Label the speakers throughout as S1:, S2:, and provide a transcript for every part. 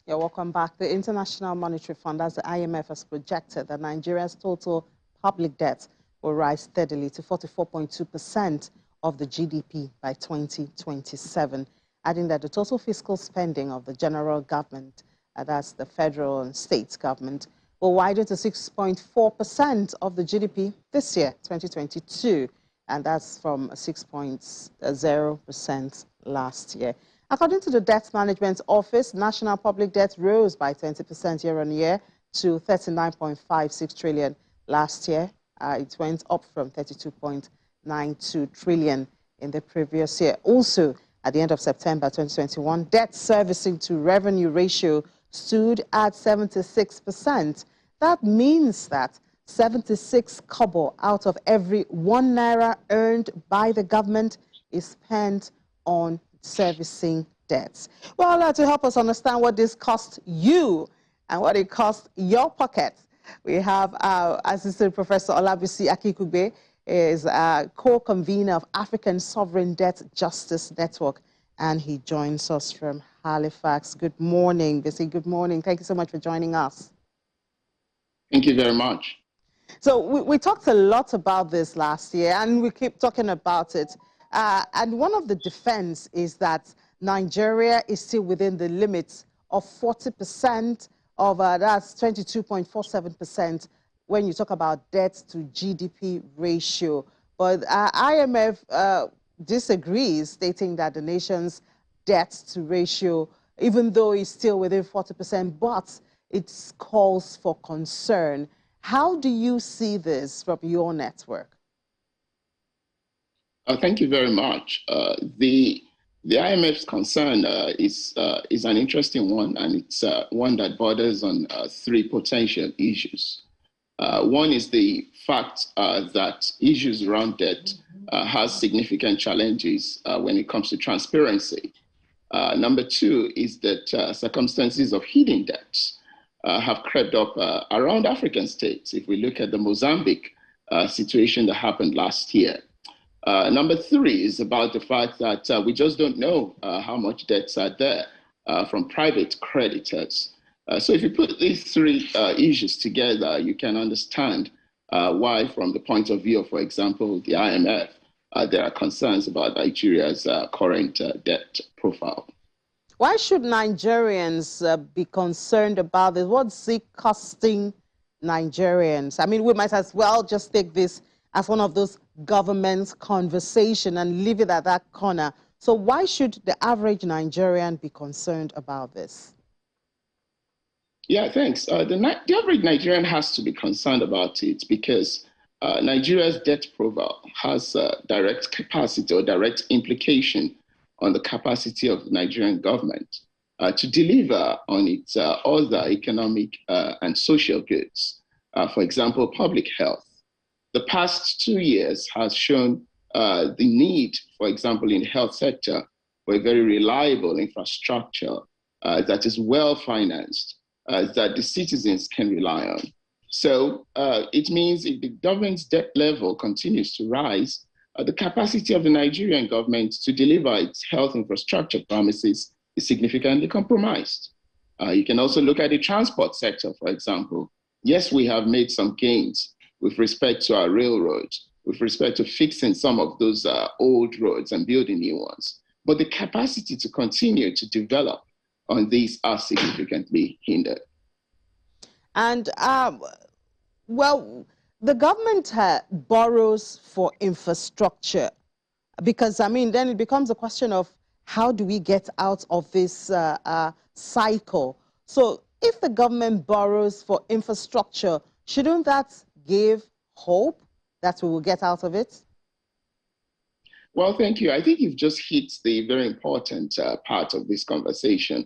S1: Yeah, welcome back. The International Monetary Fund, as the IMF, has projected that Nigeria's total public debt will rise steadily to 44.2% of the GDP by 2027, adding that the total fiscal spending of the general government, that's the federal and state government, will widen to 6.4% of the GDP this year, 2022, and that's from 6.0% last year. According to the Debt Management Office, national public debt rose by 20% year-on-year to 39.56 trillion last year. It went up from 32.92 trillion in the previous year. Also, at the end of September 2021, debt servicing to revenue ratio stood at 76%. That means that 76 kobo out of every 1 naira earned by the government is spent on servicing debts. Well, to help us understand what this cost you and what it cost your pocket, we have Assistant Professor Olabisi Akikugbe, is co-convener of African Sovereign Debt Justice Network, and he joins us from Halifax. Good morning, Bisi. Good morning. Thank you so much for joining us.
S2: Thank you very much.
S1: So we talked a lot about this last year, and we keep talking about it. And one of the defense is that Nigeria is still within the limits of 40% of, that's 22.47% when you talk about debt to GDP ratio. But IMF disagrees, stating that the nation's debt to ratio, even though it's still within 40%, but it calls for concern. How do you see this from your network?
S2: Thank you very much. The IMF's concern is an interesting one, and it's one that borders on three potential issues. One is the fact that issues around debt has significant challenges when it comes to transparency. Number two is that circumstances of hidden debts have crept up around African states. If we look at the Mozambique situation that happened last year. Number three is about the fact that we just don't know how much debts are there from private creditors. So if you put these three issues together, you can understand why, from the point of view of, for example, the IMF, there are concerns about Nigeria's current debt profile.
S1: Why should Nigerians be concerned about this? What's it costing Nigerians? I mean, we might as well just take this as one of those government conversation and leave it at that corner. So why should the average Nigerian be concerned about this?
S2: Yeah, thanks. The average Nigerian has to be concerned about it because Nigeria's debt profile has direct capacity or direct implication on the capacity of the Nigerian government to deliver on its other economic and social goods. For example, public health. The past 2 years has shown the need, for example, in the health sector, for a very reliable infrastructure that is well financed, that the citizens can rely on. So it means if the government's debt level continues to rise, the capacity of the Nigerian government to deliver its health infrastructure promises is significantly compromised. You can also look at the transport sector, for example. Yes, we have made some gains with respect to our railroads, with respect to fixing some of those old roads and building new ones. But the capacity to continue to develop on these are significantly hindered.
S1: And, well, the government borrows for infrastructure because, I mean, then it becomes a question of how do we get out of this cycle? So if the government borrows for infrastructure, shouldn't that give hope that we will get out of it?
S2: Well, thank you. I think you've just hit the very important part of this conversation,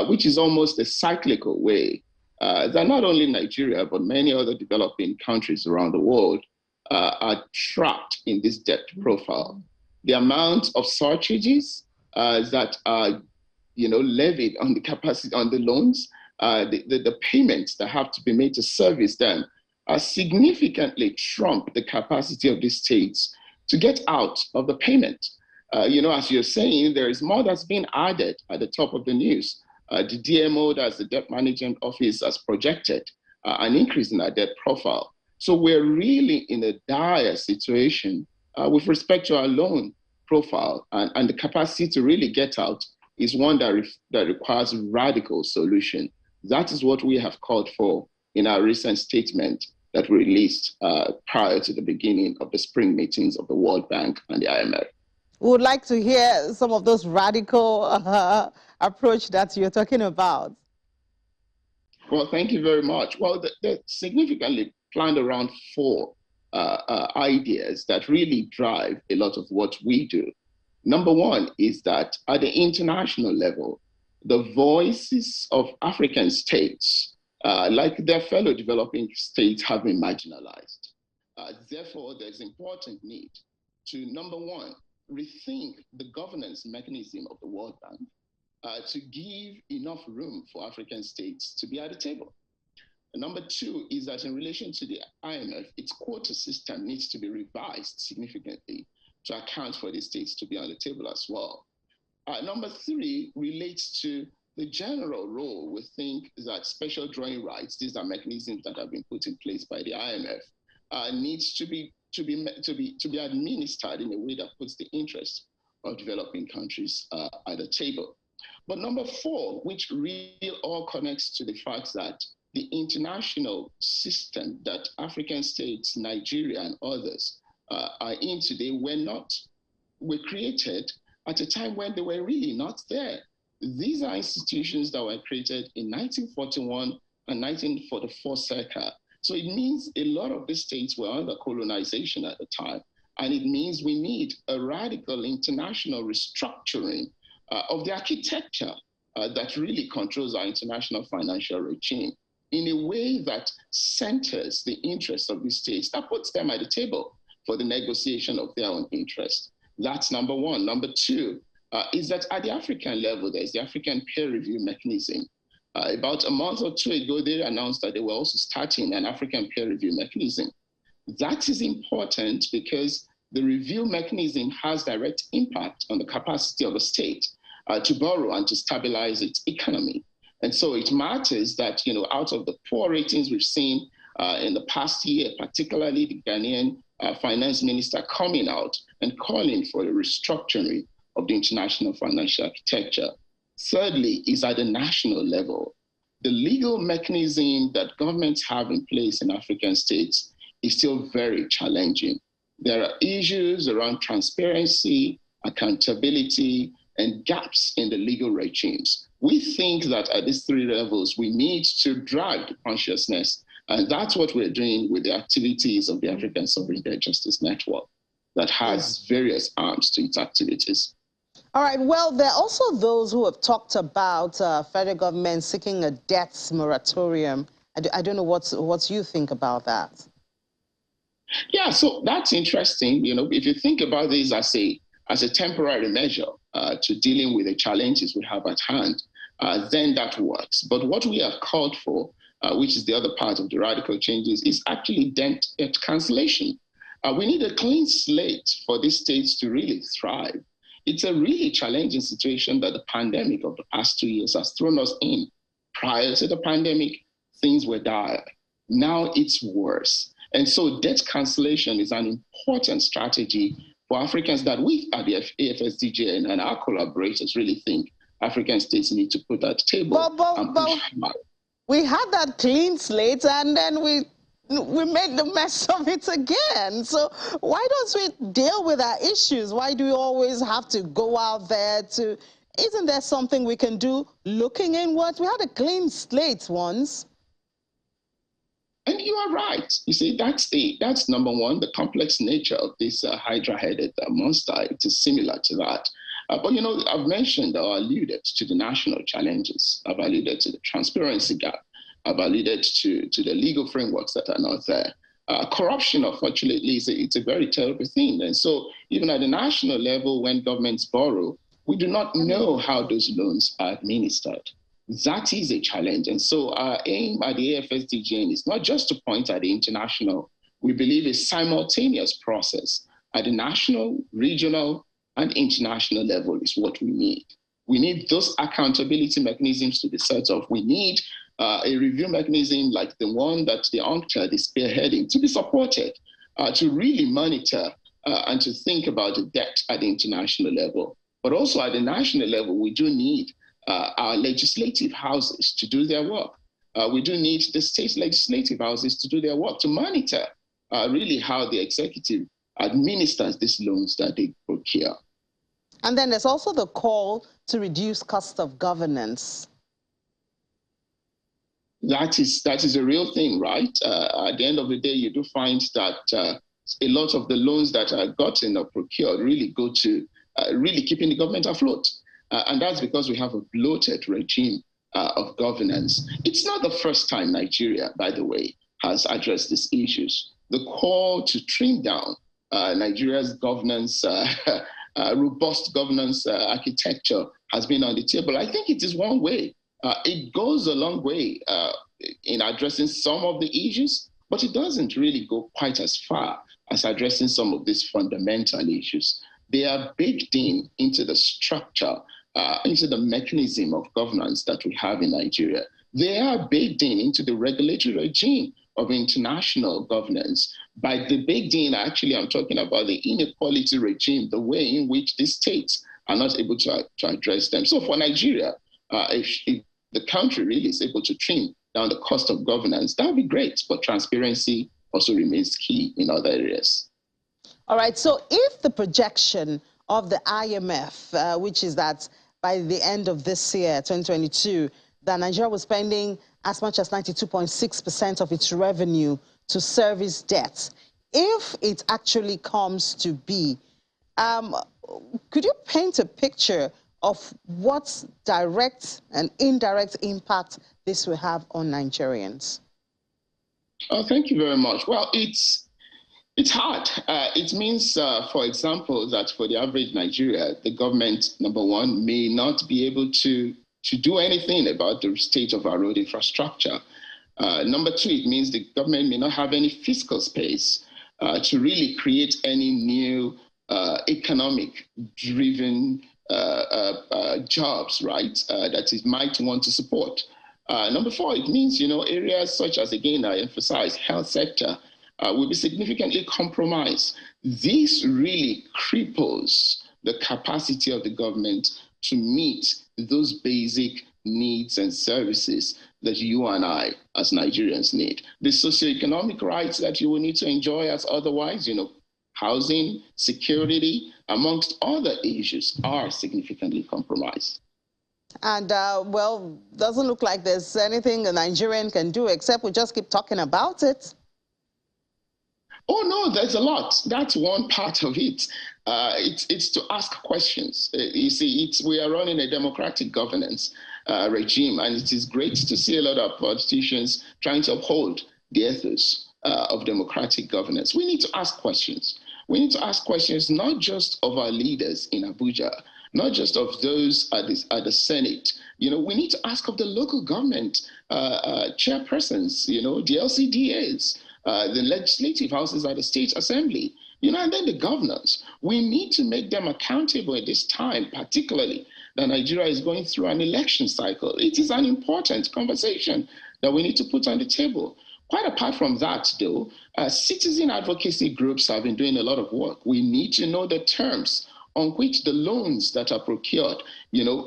S2: which is almost a cyclical way that not only Nigeria, but many other developing countries around the world are trapped in this debt profile. The amount of surcharges that are levied on the capacity, on the loans, the payments that have to be made to service them significantly trump the capacity of the states to get out of the payment. As you're saying, there is more that's being added at the top of the news The DMO, that's the Debt Management Office, has projected an increase in our debt profile. So we're really in a dire situation with respect to our loan profile, and the capacity to really get out is one that requires radical solution. That is what we have called for in our recent statement that we released prior to the beginning of the spring meetings of the World Bank and the IMF.
S1: We would like to hear some of those radical approach that you're talking about.
S2: Well, thank you very much. Well, they're significantly planned around four ideas that really drive a lot of what we do. Number one is that at the international level, the voices of African states, like their fellow developing states, have been marginalized. Therefore, there's important need to, number one, rethink the governance mechanism of the World Bank to give enough room for African states to be at the table. And number two is that in relation to the IMF, its quota system needs to be revised significantly to account for the states to be on the table as well. Number three relates to the general role. We think that special drawing rights, these are mechanisms that have been put in place by the IMF, needs to be administered in a way that puts the interests of developing countries at the table. But number four, which really all connects to the fact that the international system that African states, Nigeria, and others are in today were created at a time when they were really not there. These are institutions that were created in 1941 and 1944 circa. So it means a lot of these states were under colonization at the time. And it means we need a radical international restructuring of the architecture that really controls our international financial regime in a way that centers the interests of these states, that puts them at the table for the negotiation of their own interests. That's number one. Number two is that at the African level, there's the African peer review mechanism. About a month or two ago, they announced that they were also starting an African peer review mechanism. That is important because the review mechanism has direct impact on the capacity of a state to borrow and to stabilize its economy. And so it matters that, out of the poor ratings we've seen in the past year, particularly the Ghanaian finance minister coming out and calling for a restructuring of the international financial architecture. Thirdly, is at the national level. The legal mechanism that governments have in place in African states is still very challenging. There are issues around transparency, accountability, and gaps in the legal regimes. We think that at these three levels, we need to drive the consciousness. And that's what we're doing with the activities of the African Sovereign Debt Justice Network that has various arms to its activities.
S1: All right. Well, there are also those who have talked about federal government seeking a debts moratorium. I don't know what you think about that.
S2: Yeah, so that's interesting. If you think about this as a temporary measure to dealing with the challenges we have at hand, then that works. But what we have called for, which is the other part of the radical changes, is actually debt cancellation. We need a clean slate for these states to really thrive. It's a really challenging situation that the pandemic of the past 2 years has thrown us in. Prior to the pandemic, things were dire. Now it's worse. And so debt cancellation is an important strategy for Africans that we at the AFSDJ and our collaborators really think African states need to put at the table.
S1: But we had that clean slate and then we made the mess of it again. So why don't we deal with our issues? Why do we always have to go out there to... Isn't there something we can do looking inward? We had a clean slate once.
S2: And you are right. You see, that's number one, the complex nature of this hydra-headed monster. It is similar to that. But, I've mentioned or alluded to the national challenges. I've alluded to the transparency gap. I've alluded to the legal frameworks that are not there. Corruption, unfortunately, it's a very terrible thing. And so even at the national level, when governments borrow, we do not know how those loans are administered. That is a challenge. And so our aim at the AFSDJ is not just to point at the international. We believe a simultaneous process at the national, regional, and international level is what we need. We need those accountability mechanisms to be set up. We need a review mechanism like the one that the UNCTAD is spearheading to be supported, to really monitor and to think about the debt at the international level. But also at the national level, we do need our legislative houses to do their work. We do need the state legislative houses to do their work, to monitor really how the executive administers these loans that they procure.
S1: And then there's also the call to reduce cost of governance.
S2: That is a real thing, right? At the end of the day, you do find that a lot of the loans that are gotten or procured really go to really keeping the government afloat. And that's because we have a bloated regime of governance. It's not the first time Nigeria, by the way, has addressed these issues. The call to trim down Nigeria's governance, robust governance architecture has been on the table. I think it is one way. It goes a long way in addressing some of the issues, but it doesn't really go quite as far as addressing some of these fundamental issues. They are baked into the structure, into the mechanism of governance that we have in Nigeria. They are baked into the regulatory regime of international governance. By the baked in, actually, I'm talking about the inequality regime, the way in which the states are not able to address them. So for Nigeria, if the country really is able to trim down the cost of governance, that would be great, but transparency also remains key in other areas.
S1: All right, so if the projection of the IMF, which is that by the end of this year, 2022, that Nigeria was spending as much as 92.6% of its revenue to service debts, if it actually comes to be, could you paint a picture of what direct and indirect impact this will have on Nigerians?
S2: Oh, thank you very much. Well, it's hard. It means, for example, that for the average Nigeria, the government, number one, may not be able to do anything about the state of our road infrastructure. Number two, it means the government may not have any fiscal space to really create any new economic-driven jobs, right, that it might want to support. Number four, it means, areas such as, again, I emphasize, health sector will be significantly compromised. This really cripples the capacity of the government to meet those basic needs and services that you and I as Nigerians need. The socioeconomic rights that you will need to enjoy as otherwise, housing, security, amongst other issues, are significantly compromised.
S1: And, well, doesn't look like there's anything a Nigerian can do except we just keep talking about it.
S2: Oh, no, there's a lot. That's one part of it. It's to ask questions. You see, we are running a democratic governance regime, and it is great to see a lot of politicians trying to uphold the ethos of democratic governance. We need to ask questions. We need to ask questions not just of our leaders in Abuja, not just of those at the Senate. We need to ask of the local government chairpersons, the LCDAs, the legislative houses at the state assembly, and then the governors. We need to make them accountable at this time, particularly that Nigeria is going through an election cycle. It is an important conversation that we need to put on the table. Quite apart from that, though, citizen advocacy groups have been doing a lot of work. We need to know the terms on which the loans that are procured,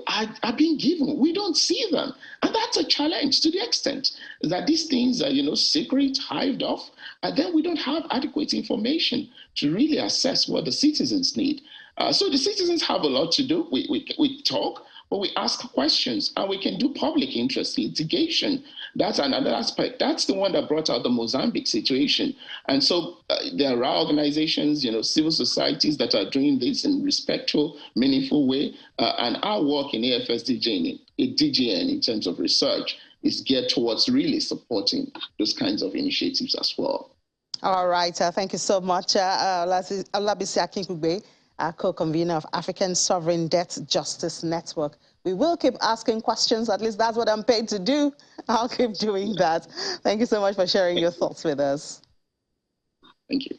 S2: are being given. We don't see them. And that's a challenge to the extent that these things are, secret, hived off, and then we don't have adequate information to really assess what the citizens need. So the citizens have a lot to do. We talk, but we ask questions, and we can do public interest litigation. That's another aspect. That's the one that brought out the Mozambique situation. And so there are organizations, civil societies that are doing this in a respectful, meaningful way. And our work in AFSDGN, in terms of research, is geared towards really supporting those kinds of initiatives as well.
S1: All right. Thank you so much, Olabisi Akinkugbe, co-convener of African Sovereign Debt Justice Network. We will keep asking questions. At least that's what I'm paid to do. I'll keep doing that. Thank you so much for sharing your thoughts with us.
S2: Thank you.